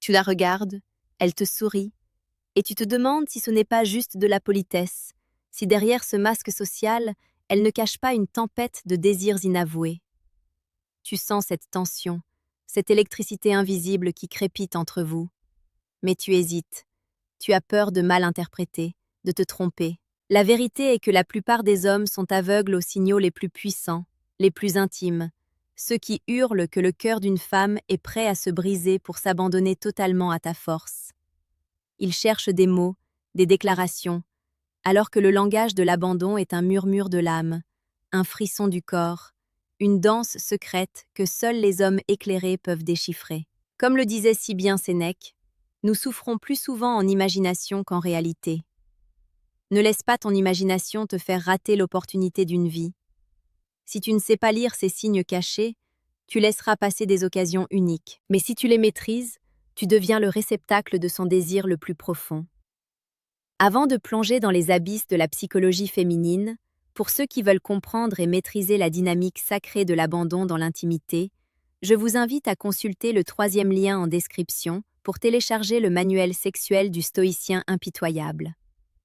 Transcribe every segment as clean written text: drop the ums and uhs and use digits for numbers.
Tu la regardes, elle te sourit, et tu te demandes si ce n'est pas juste de la politesse, si derrière ce masque social, elle ne cache pas une tempête de désirs inavoués. Tu sens cette tension, cette électricité invisible qui crépite entre vous. Mais tu hésites. Tu as peur de mal interpréter, de te tromper. La vérité est que la plupart des hommes sont aveugles aux signaux les plus puissants, les plus intimes, ceux qui hurlent que le cœur d'une femme est prêt à se briser pour s'abandonner totalement à ta force. Ils cherchent des mots, des déclarations, alors que le langage de l'abandon est un murmure de l'âme, un frisson du corps, une danse secrète que seuls les hommes éclairés peuvent déchiffrer. Comme le disait si bien Sénèque, nous souffrons plus souvent en imagination qu'en réalité. Ne laisse pas ton imagination te faire rater l'opportunité d'une vie. Si tu ne sais pas lire ces signes cachés, tu laisseras passer des occasions uniques. Mais si tu les maîtrises, tu deviens le réceptacle de son désir le plus profond. Avant de plonger dans les abysses de la psychologie féminine, pour ceux qui veulent comprendre et maîtriser la dynamique sacrée de l'abandon dans l'intimité, je vous invite à consulter le 3e lien en description pour télécharger le manuel sexuel du stoïcien impitoyable.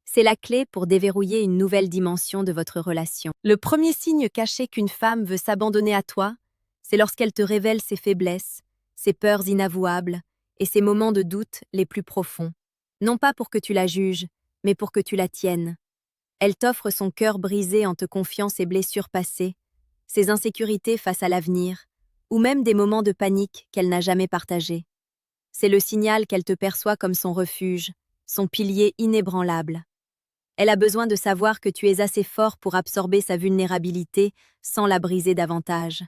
C'est la clé pour déverrouiller une nouvelle dimension de votre relation. Le premier signe caché qu'une femme veut s'abandonner à toi, c'est lorsqu'elle te révèle ses faiblesses, ses peurs inavouables et ses moments de doute les plus profonds. Non pas pour que tu la juges, mais pour que tu la tiennes. Elle t'offre son cœur brisé en te confiant ses blessures passées, ses insécurités face à l'avenir, ou même des moments de panique qu'elle n'a jamais partagés. C'est le signal qu'elle te perçoit comme son refuge, son pilier inébranlable. Elle a besoin de savoir que tu es assez fort pour absorber sa vulnérabilité sans la briser davantage.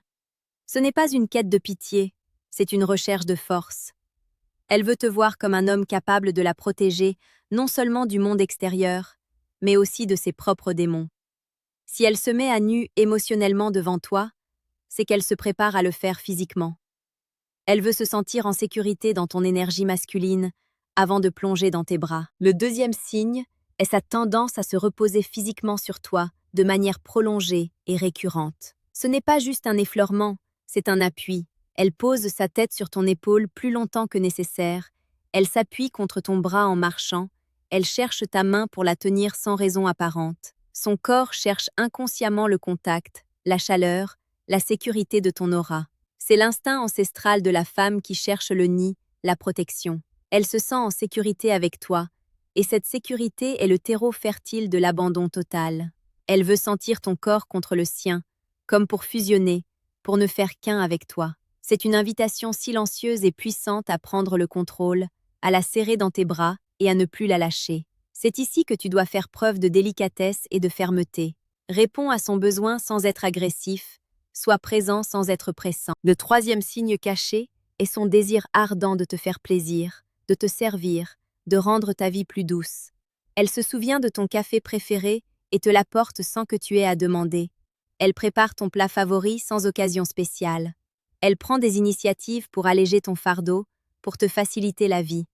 Ce n'est pas une quête de pitié, c'est une recherche de force. Elle veut te voir comme un homme capable de la protéger, non seulement du monde extérieur, mais aussi de ses propres démons. Si elle se met à nu émotionnellement devant toi, c'est qu'elle se prépare à le faire physiquement. Elle veut se sentir en sécurité dans ton énergie masculine avant de plonger dans tes bras. Le deuxième signe est sa tendance à se reposer physiquement sur toi de manière prolongée et récurrente. Ce n'est pas juste un effleurement, c'est un appui. Elle pose sa tête sur ton épaule plus longtemps que nécessaire, elle s'appuie contre ton bras en marchant, elle cherche ta main pour la tenir sans raison apparente. Son corps cherche inconsciemment le contact, la chaleur, la sécurité de ton aura. C'est l'instinct ancestral de la femme qui cherche le nid, la protection. Elle se sent en sécurité avec toi, et cette sécurité est le terreau fertile de l'abandon total. Elle veut sentir ton corps contre le sien, comme pour fusionner, pour ne faire qu'un avec toi. C'est une invitation silencieuse et puissante à prendre le contrôle, à la serrer dans tes bras et à ne plus la lâcher. C'est ici que tu dois faire preuve de délicatesse et de fermeté. Réponds à son besoin sans être agressif, sois présent sans être pressant. Le troisième signe caché est son désir ardent de te faire plaisir, de te servir, de rendre ta vie plus douce. Elle se souvient de ton café préféré et te l'apporte sans que tu aies à demander. Elle prépare ton plat favori sans occasion spéciale. Elle prend des initiatives pour alléger ton fardeau, pour te faciliter la vie.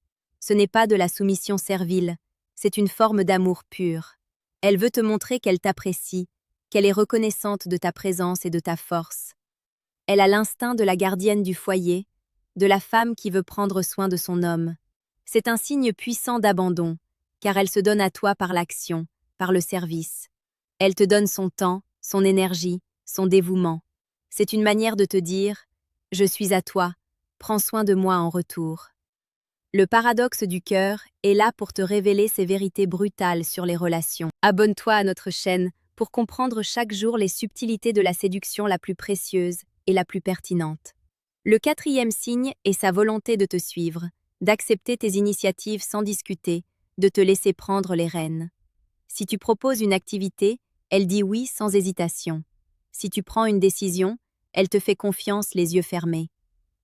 Ce n'est pas de la soumission servile, c'est une forme d'amour pur. Elle veut te montrer qu'elle t'apprécie, qu'elle est reconnaissante de ta présence et de ta force. Elle a l'instinct de la gardienne du foyer, de la femme qui veut prendre soin de son homme. C'est un signe puissant d'abandon, car elle se donne à toi par l'action, par le service. Elle te donne son temps, son énergie, son dévouement. C'est une manière de te dire « Je suis à toi, prends soin de moi en retour ». Le paradoxe du cœur est là pour te révéler ses vérités brutales sur les relations. Abonne-toi à notre chaîne pour comprendre chaque jour les subtilités de la séduction la plus précieuse et la plus pertinente. Le quatrième signe est sa volonté de te suivre, d'accepter tes initiatives sans discuter, de te laisser prendre les rênes. Si tu proposes une activité, elle dit oui sans hésitation. Si tu prends une décision, elle te fait confiance les yeux fermés.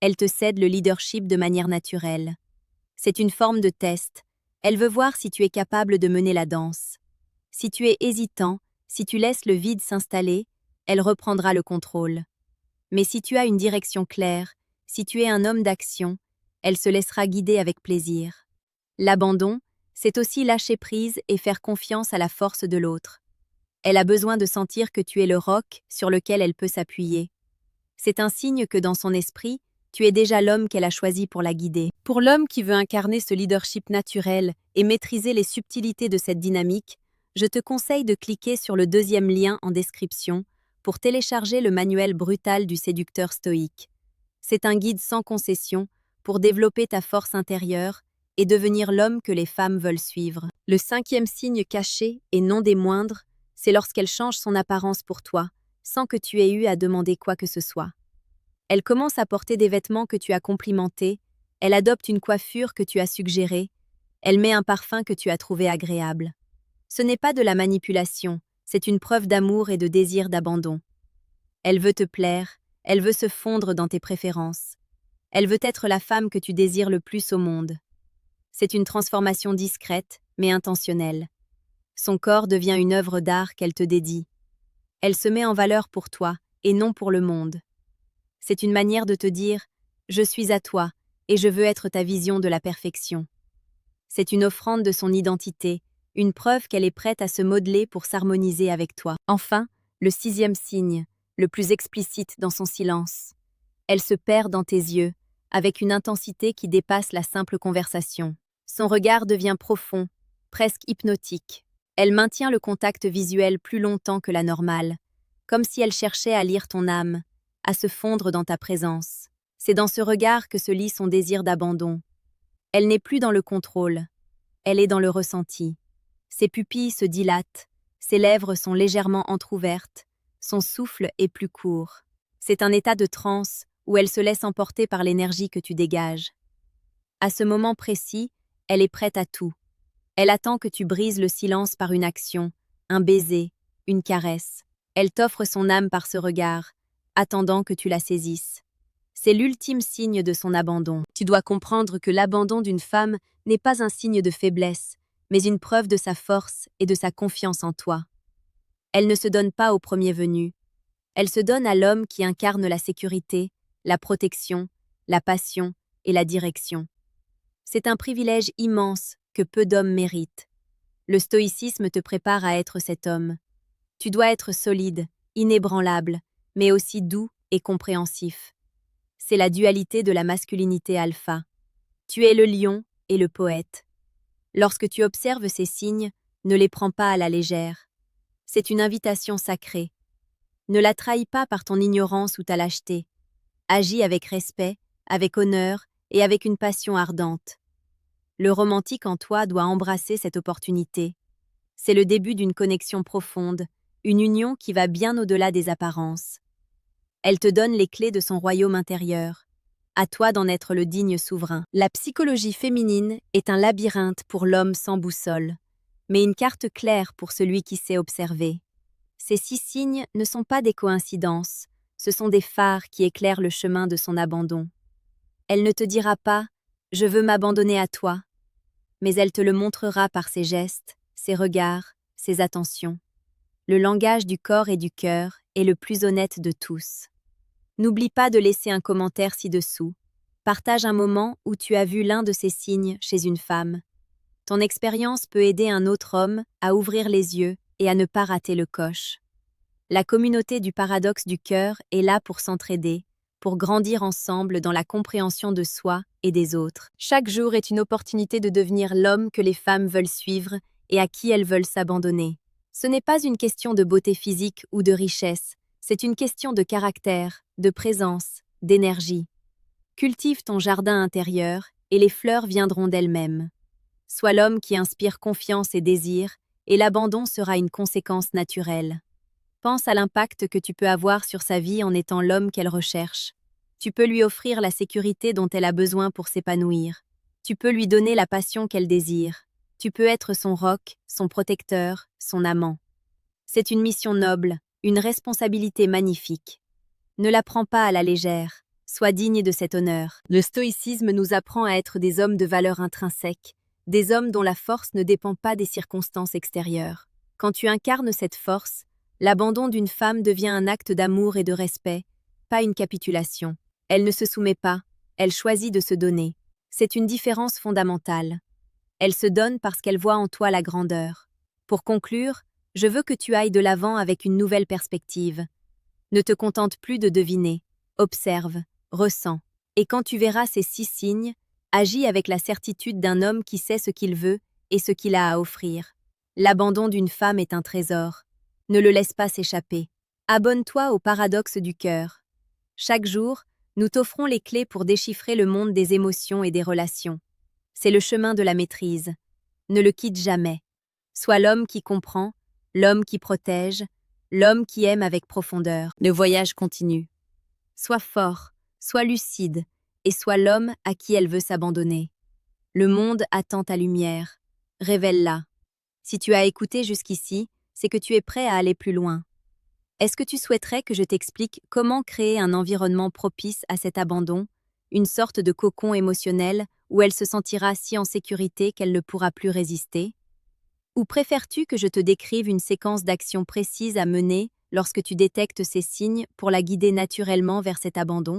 Elle te cède le leadership de manière naturelle. C'est une forme de test. Elle veut voir si tu es capable de mener la danse. Si tu es hésitant, si tu laisses le vide s'installer, elle reprendra le contrôle. Mais si tu as une direction claire, si tu es un homme d'action, elle se laissera guider avec plaisir. L'abandon, c'est aussi lâcher prise et faire confiance à la force de l'autre. Elle a besoin de sentir que tu es le roc sur lequel elle peut s'appuyer. C'est un signe que dans son esprit, Tu es déjà l'homme qu'elle a choisi pour la guider. Pour l'homme qui veut incarner ce leadership naturel et maîtriser les subtilités de cette dynamique, je te conseille de cliquer sur le deuxième lien en description pour télécharger le manuel brutal du séducteur stoïque. C'est un guide sans concession pour développer ta force intérieure et devenir l'homme que les femmes veulent suivre. Le cinquième signe caché, et non des moindres, c'est lorsqu'elle change son apparence pour toi, sans que tu aies eu à demander quoi que ce soit. Elle commence à porter des vêtements que tu as complimentés, elle adopte une coiffure que tu as suggérée, elle met un parfum que tu as trouvé agréable. Ce n'est pas de la manipulation, c'est une preuve d'amour et de désir d'abandon. Elle veut te plaire, elle veut se fondre dans tes préférences. Elle veut être la femme que tu désires le plus au monde. C'est une transformation discrète, mais intentionnelle. Son corps devient une œuvre d'art qu'elle te dédie. Elle se met en valeur pour toi, et non pour le monde. C'est une manière de te dire « Je suis à toi, et je veux être ta vision de la perfection ». C'est une offrande de son identité, une preuve qu'elle est prête à se modeler pour s'harmoniser avec toi. Enfin, le sixième signe, le plus explicite dans son silence. Elle se perd dans tes yeux, avec une intensité qui dépasse la simple conversation. Son regard devient profond, presque hypnotique. Elle maintient le contact visuel plus longtemps que la normale, comme si elle cherchait à lire ton âme, à se fondre dans ta présence. C'est dans ce regard que se lit son désir d'abandon. Elle n'est plus dans le contrôle, elle est dans le ressenti. Ses pupilles se dilatent, ses lèvres sont légèrement entr'ouvertes, son souffle est plus court. C'est un état de transe où elle se laisse emporter par l'énergie que tu dégages. À ce moment précis, elle est prête à tout. Elle attend que tu brises le silence par une action, un baiser, une caresse. Elle t'offre son âme par ce regard, attendant que tu la saisisses. C'est l'ultime signe de son abandon. Tu dois comprendre que l'abandon d'une femme n'est pas un signe de faiblesse, mais une preuve de sa force et de sa confiance en toi. Elle ne se donne pas au premier venu. Elle se donne à l'homme qui incarne la sécurité, la protection, la passion et la direction. C'est un privilège immense que peu d'hommes méritent. Le stoïcisme te prépare à être cet homme. Tu dois être solide, inébranlable, mais aussi doux et compréhensif. C'est la dualité de la masculinité alpha. Tu es le lion et le poète. Lorsque tu observes ces signes, ne les prends pas à la légère. C'est une invitation sacrée. Ne la trahis pas par ton ignorance ou ta lâcheté. Agis avec respect, avec honneur et avec une passion ardente. Le romantique en toi doit embrasser cette opportunité. C'est le début d'une connexion profonde, une union qui va bien au-delà des apparences. Elle te donne les clés de son royaume intérieur. À toi d'en être le digne souverain. La psychologie féminine est un labyrinthe pour l'homme sans boussole, mais une carte claire pour celui qui sait observer. Ces 6 signes ne sont pas des coïncidences, ce sont des phares qui éclairent le chemin de son abandon. Elle ne te dira pas « je veux m'abandonner à toi », mais elle te le montrera par ses gestes, ses regards, ses attentions. Le langage du corps et du cœur est le plus honnête de tous. N'oublie pas de laisser un commentaire ci-dessous. Partage un moment où tu as vu l'un de ces signes chez une femme. Ton expérience peut aider un autre homme à ouvrir les yeux et à ne pas rater le coche. La communauté du paradoxe du cœur est là pour s'entraider, pour grandir ensemble dans la compréhension de soi et des autres. Chaque jour est une opportunité de devenir l'homme que les femmes veulent suivre et à qui elles veulent s'abandonner. Ce n'est pas une question de beauté physique ou de richesse, c'est une question de caractère, de présence, d'énergie. Cultive ton jardin intérieur et les fleurs viendront d'elles-mêmes. Sois l'homme qui inspire confiance et désir, et l'abandon sera une conséquence naturelle. Pense à l'impact que tu peux avoir sur sa vie en étant l'homme qu'elle recherche. Tu peux lui offrir la sécurité dont elle a besoin pour s'épanouir. Tu peux lui donner la passion qu'elle désire. Tu peux être son roc, son protecteur, son amant. C'est une mission noble, une responsabilité magnifique. Ne la prends pas à la légère. Sois digne de cet honneur. Le stoïcisme nous apprend à être des hommes de valeur intrinsèque, des hommes dont la force ne dépend pas des circonstances extérieures. Quand tu incarnes cette force, l'abandon d'une femme devient un acte d'amour et de respect, pas une capitulation. Elle ne se soumet pas, elle choisit de se donner. C'est une différence fondamentale. Elle se donne parce qu'elle voit en toi la grandeur. Pour conclure, je veux que tu ailles de l'avant avec une nouvelle perspective. Ne te contente plus de deviner, observe, ressens, Et quand tu verras ces 6 signes, agis avec la certitude d'un homme qui sait ce qu'il veut et ce qu'il a à offrir. L'abandon d'une femme est un trésor. Ne le laisse pas s'échapper. Abonne-toi au paradoxe du cœur. Chaque jour, nous t'offrons les clés pour déchiffrer le monde des émotions et des relations. C'est le chemin de la maîtrise. Ne le quitte jamais. Sois l'homme qui comprend, l'homme qui protège, l'homme qui aime avec profondeur. Le voyage continue. Sois fort, sois lucide, et sois l'homme à qui elle veut s'abandonner. Le monde attend ta lumière. Révèle-la. Si tu as écouté jusqu'ici, c'est que tu es prêt à aller plus loin. Est-ce que tu souhaiterais que je t'explique comment créer un environnement propice à cet abandon, une sorte de cocon émotionnel où elle se sentira si en sécurité qu'elle ne pourra plus résister? Ou préfères-tu que je te décrive une séquence d'actions précises à mener lorsque tu détectes ces signes pour la guider naturellement vers cet abandon?